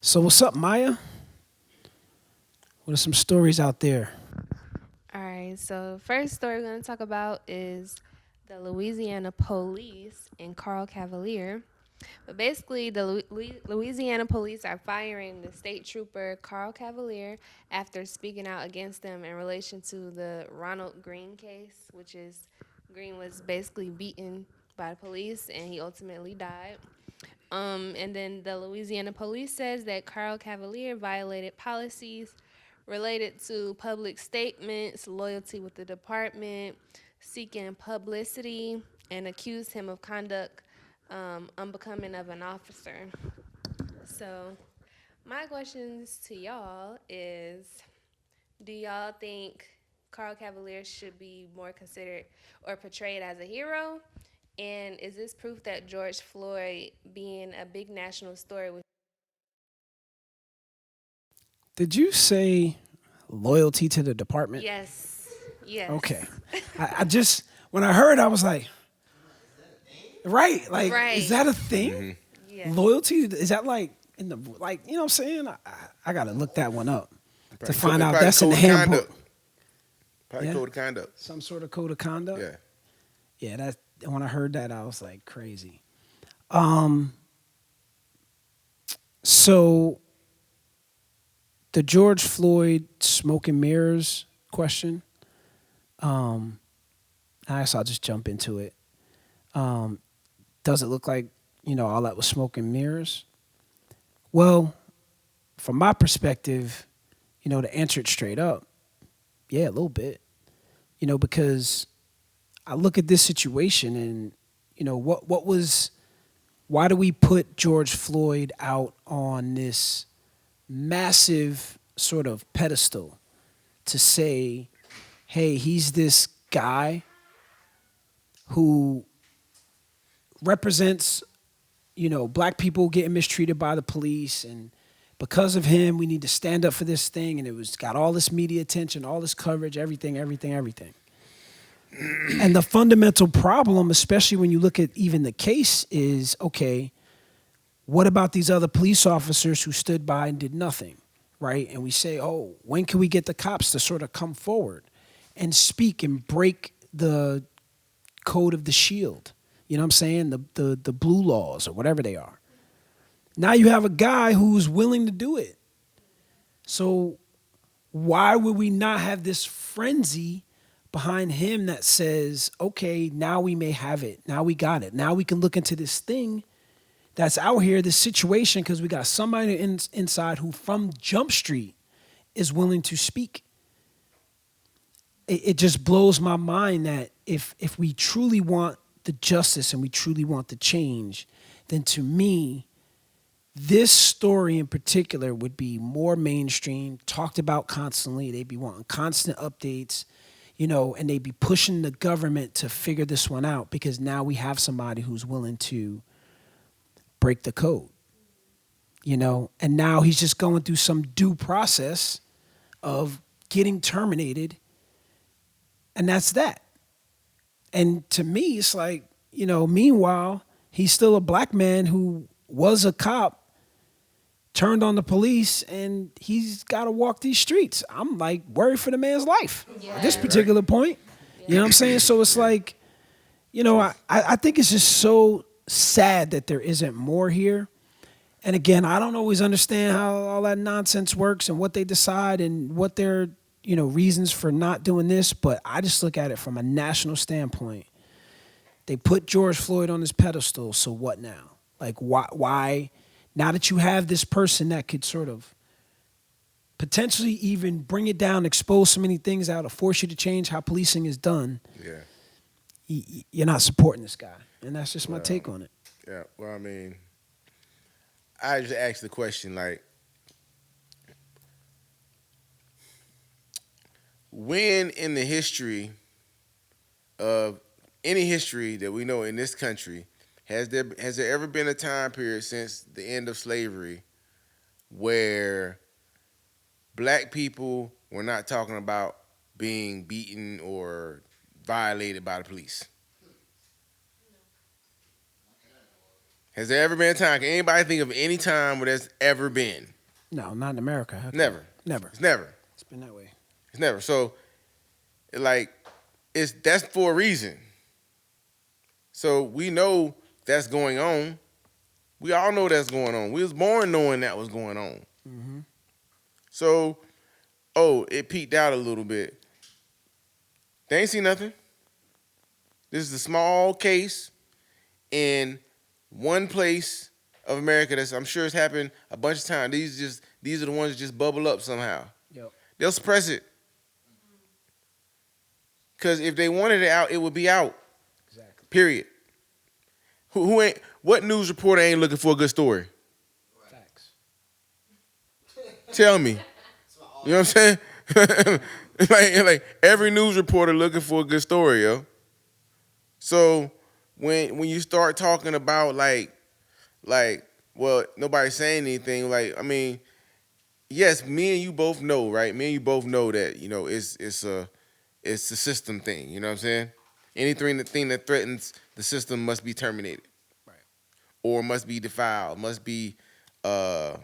So what's up, Maya? What are some stories out there? All right, so first story we're going to talk about is the Louisiana police and Carl Cavalier. But basically, the Louisiana police are firing the state trooper Carl Cavalier after speaking out against them in relation to the Ronald Green case, which is Green was basically beaten by the police and he ultimately died. And then the Louisiana police says that Carl Cavalier violated policies related to public statements, loyalty with the department, seeking publicity, and accused him of conduct unbecoming of an officer. So, my questions to y'all is, do y'all think Carl Cavalier should be more considered or portrayed as a hero? And is this proof that George Floyd being a big national story was Did you say loyalty to the department? yes. Yes. Okay. I just when I heard, I was like, right, like, is Right. that a thing? Yes. Loyalty is that like in the like you know what I'm saying? I gotta look that one up to Probably, find out probably that's in the code of handbook. conduct. Probably Yeah, code of conduct. some sort of code of conduct. Yeah. Yeah, that when I heard that, I was like crazy. Um, so the George Floyd smoke and mirrors question. Um, I guess I'll just jump into it. Um, does it look like all that was smoke and mirrors? Well, from my perspective, to answer it straight up, yeah, a little bit. Because I look at this situation and what was why do we put George Floyd out on this massive sort of pedestal to say, hey, he's this guy who represents black people getting mistreated by the police, and because of him we need to stand up for this thing, and it was got all this media attention, all this coverage, everything. And the fundamental problem, especially when you look at even the case, is okay, what about these other police officers who stood by and did nothing, right? And we say, oh, when can we get the cops to sort of come forward and speak and break the code of the shield? You know what I'm saying? The blue laws or whatever they are. Now you have a guy who's willing to do it. So why would we not have this frenzy behind him that says, okay, now we may have it. Now we got it. Now we can look into this thing that's out here, this situation, because we got somebody inside who from Jump Street is willing to speak. It just blows my mind that if we truly want the justice and we truly want the change, then to me, this story in particular would be more mainstream, talked about constantly. They'd be wanting constant updates, and they'd be pushing the government to figure this one out because now we have somebody who's willing to break the code, and now he's just going through some due process of getting terminated, and that's that. And to me, it's like, meanwhile, he's still a black man who was a cop, turned on the police, and he's got to walk these streets. I'm like worried for the man's life at this Yeah. You're right. particular point. You know what I'm saying? So it's Yeah. like, I think it's just so sad that there isn't more here. And again, I don't always understand how all that nonsense works and what they decide and what their, reasons for not doing this. But I just look at it from a national standpoint. They put George Floyd on this pedestal. So what now? Like, why now that you have this person that could sort of potentially even bring it down, expose so many things out, or force you to change how policing is done, Yeah. you're not supporting this guy. And that's just my Well, take on it. yeah. Well, I mean, I just asked the question like, when in the history of any history that we know in this country has there ever been a time period since the end of slavery where black people were not talking about being beaten or violated by the police? Has there ever been a time? Can anybody think of any time where there's ever been? No, not in America. How come? Never. Never. It's never. It's been that way. It's never. So, like, that's for a reason. So we know that's going on. We all know that's going on. We was born knowing that was going on. Mm-hmm. So, it peaked out a little bit. They ain't see nothing. This is a small case in one place of America that's, I'm sure it's happened a bunch of times. These are the ones that just bubble up somehow. Yep. They'll suppress it. Because if they wanted it out, it would be out. Exactly. Period. Who ain't? What news reporter ain't looking for a good story? Facts. Tell me. You know what I'm saying? like every news reporter looking for a good story, yo. So when you start talking about like, well, nobody's saying anything. Like, I mean, yes, me and you both know, right? Me and you both know that, you know, it's a system thing. You know what I'm saying? Anything that threatens the system must be terminated, Right? or must be defiled, must be you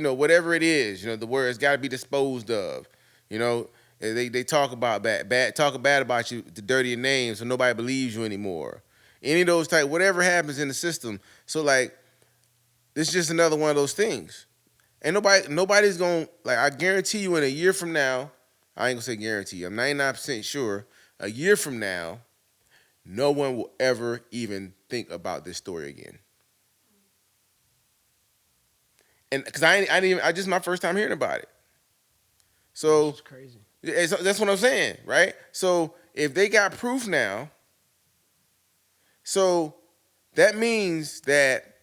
know, whatever it is. You know, the word has got to be disposed of. You know, they talk about talk bad about you, the dirtier name, so nobody believes you anymore. Any of those type, whatever happens in the system. So like, this is just another one of those things. And nobody's gonna, like, I guarantee you in a year from now, I ain't gonna say guarantee, I'm 99% sure, a year from now, no one will ever even think about this story again. And because I just my first time hearing about it. So It's crazy. that's what I'm saying, right? So if they got proof now, so that means that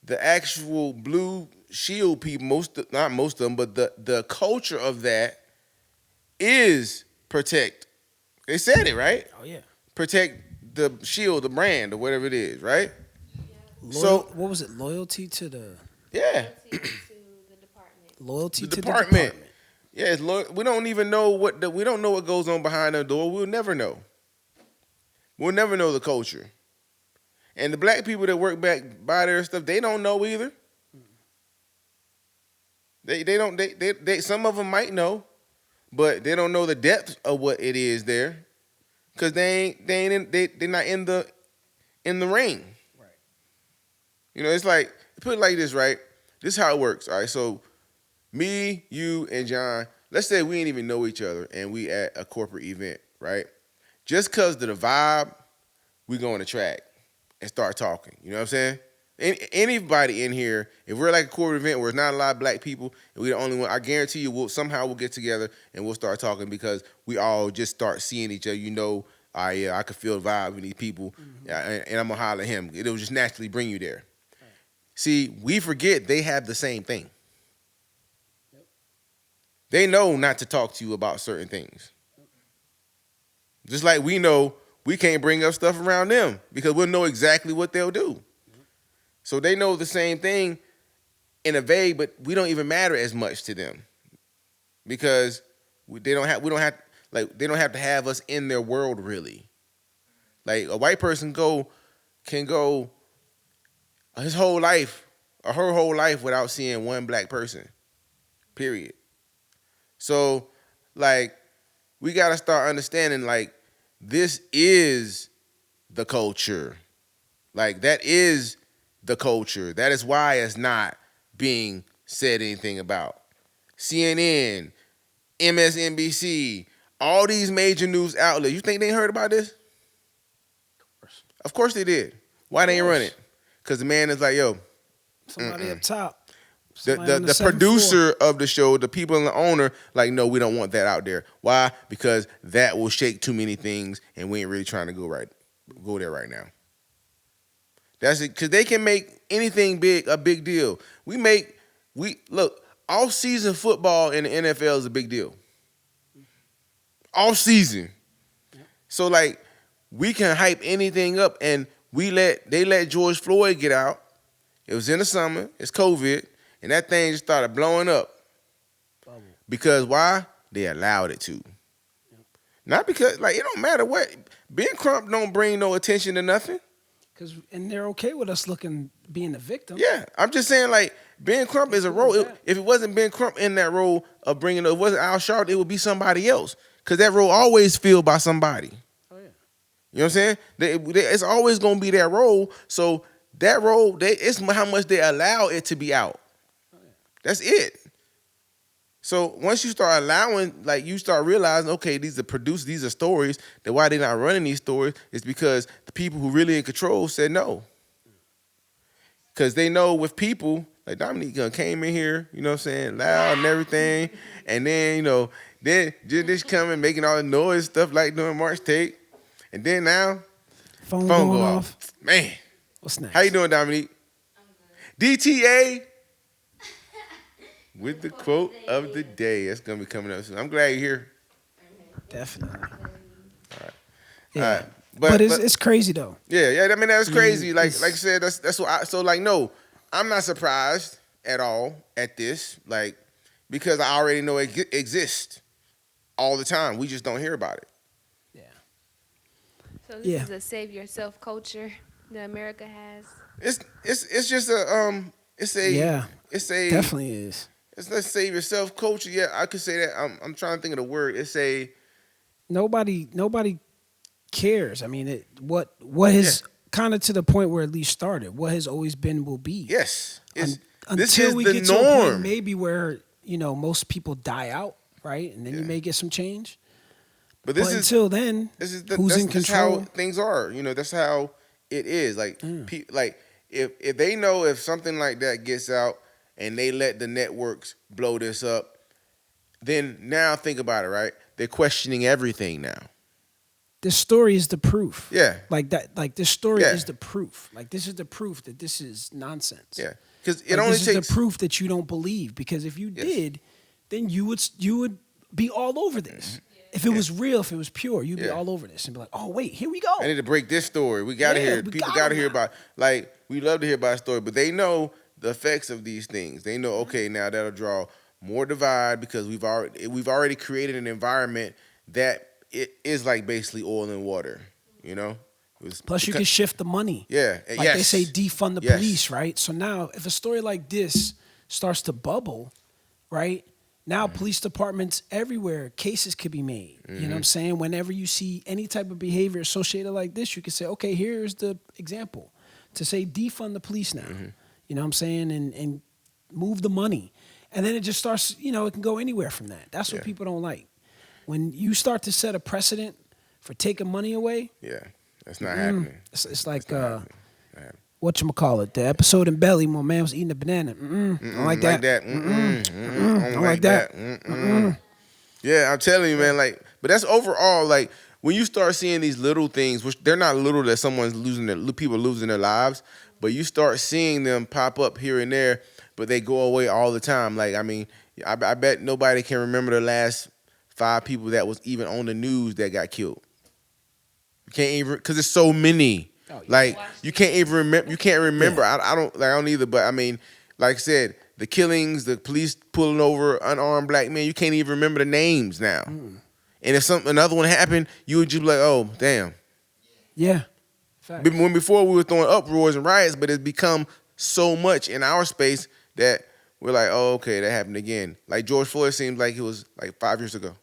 the actual Blue Shield people, not most of them, but the culture of that is protect. They said it, right? Oh yeah. Protect the shield, the brand, or whatever it is, right? What was it? Loyalty to the Yeah. loyalty The to department. the department. Yeah, we don't even know we don't know what goes on behind the door. We'll never know. We'll never know the culture. And the black people that work back by their stuff, they don't know either. They don't they some of them might know, but they don't know the depth of what it is there, because they're not in the ring. Right. You know, it's like, put it like this, right? This is how it works. All right, so me, you, and John, let's say we ain't even know each other and we at a corporate event, right? Just because of the vibe, we go on the track and start talking. You know what I'm saying? Anybody in here, if we're like a corporate event where there's not a lot of black people and we're the only one, I guarantee you we'll get together and we'll start talking, because we all just start seeing each other. You know, yeah, I could feel the vibe with these people, and I'm going to holler at him. It'll just naturally bring you there. Right. See, we forget they have the same thing. Yep. They know not to talk to you about certain things. Yep. Just like we know we can't bring up stuff around them, because we'll know exactly what they'll do. So they know the same thing in a vague, but we don't even matter as much to them, because they don't have to have us in their world, really. Like, a white person can go his whole life or her whole life without seeing one black person. Period. So, like, we got to start understanding, like, this is the culture. Like, that is the culture. That is why it's not being said anything about. CNN, MSNBC, all these major news outlets. You think they heard about this? Of course they did. Why they ain't run it? Because the man is like, yo. Somebody up top. The producer of the show, the people and the owner, like, no, we don't want that out there. Why? Because that will shake too many things, and we ain't really trying to go there right now. That's it, because they can make anything big a big deal. Look, off-season football in the NFL is a big deal. Off-season. So, like, we can hype anything up, and they let George Floyd get out. It was in the summer. It's COVID, and that thing just started blowing up. Bubble. Because why? They allowed it to. Yep. Not because, like, it don't matter what. Ben Crump don't bring no attention to nothing. And they're okay with us being the victim. Yeah, I'm just saying, like, Ben Crump is a cool with role. that. If it wasn't Ben Crump in that role of bringing it wasn't Al Sharpton, it would be somebody else. Because that role always filled by somebody. Oh yeah. You know what I'm saying? It's always going to be that role. So that role, it's how much they allow it to be out. That's it. So once you start allowing, like, you start realizing, okay, these are stories. Then why they not running these stories is because the people who really in control said no. Because they know with people, like Dominique came in here, you know what I'm saying, loud and everything. And then, then just coming, making all the noise, stuff like doing March Take. And then now, Phone phone going go off. Man. What's next? How you doing, Dominique? DTA with the quote of the day. That's going to be coming up soon. I'm glad you're here. Definitely. All right. Yeah. All right. But it's crazy though. Yeah. I mean, that's crazy. Like it's- I said, that's what so like, no, I'm not surprised at all at this. Like, because I already know it exists all the time. We just don't hear about it. Yeah. So this Yeah. is a save yourself culture that America has. It's just a it's a Definitely is. It's let's save yourself culture. Yeah, I could say that. I'm trying to think of the word. It's a Nobody cares. I mean, what has kind of to the point where at least started. What has always been will be. yes. This Until is we the get to a point norm. maybe where most people die out, right? And then you may get some change. But But until then, who's in that's control? how things are. That's how it is. Like like if they know if something like that gets out and they let the networks blow this up, then now think about it, right? They're questioning everything now. This story is the proof. Yeah. Like that. Like this story Yeah. is the proof. Like this is the proof that this is nonsense. Yeah. Because it Like, only this takes is the proof that you don't believe. Because if you Yes. did, then you would be all over this. If it was real, if it was pure, you'd be Yeah. all over this and be like, oh wait, here we go. I need to break this story. We gotta Yeah, hear it. we People gotta gotta hear now. about like we love to hear about a story, but they know the effects of these things. They know, okay, now that'll draw more divide because we've already created an environment that it is like basically oil and water. It was Plus, you can shift the money. Yeah. Like yes. they say, defund the Yes. police, right? So now, if a story like this starts to bubble, right? Now, police departments everywhere, cases could be made. You know what I'm saying? Whenever you see any type of behavior associated like this, you can say, okay, here's the example. To say defund the police now. You know what I'm saying? And move the money. And then it just starts, it can go anywhere from that. That's what Yeah. people don't like. When you start to set a precedent for taking money away, Yeah. That's not happening. it's like Not happening. whatchamacallit, the episode in Belly when man was eating a banana. Don't like that. Don't like that. Yeah, I'm telling you, man. Like, but that's overall. Like, when you start seeing these little things, which they're not little, that people are losing their lives, but you start seeing them pop up here and there, but they go away all the time. Like, I mean, I bet nobody can remember the last 5 people that was even on the news that got killed. You can't even, because there's so many. Oh, yeah. Like, you can't even remember. You can't remember. Yeah. I don't either. But I mean, like I said, the killings, the police pulling over unarmed black men, you can't even remember the names now. And if another one happened, you would just be like, oh, damn. Yeah. Facts. When before we were throwing uproars and riots, but it's become so much in our space that we're like, oh, okay, that happened again. Like George Floyd seems like it was like 5 years ago.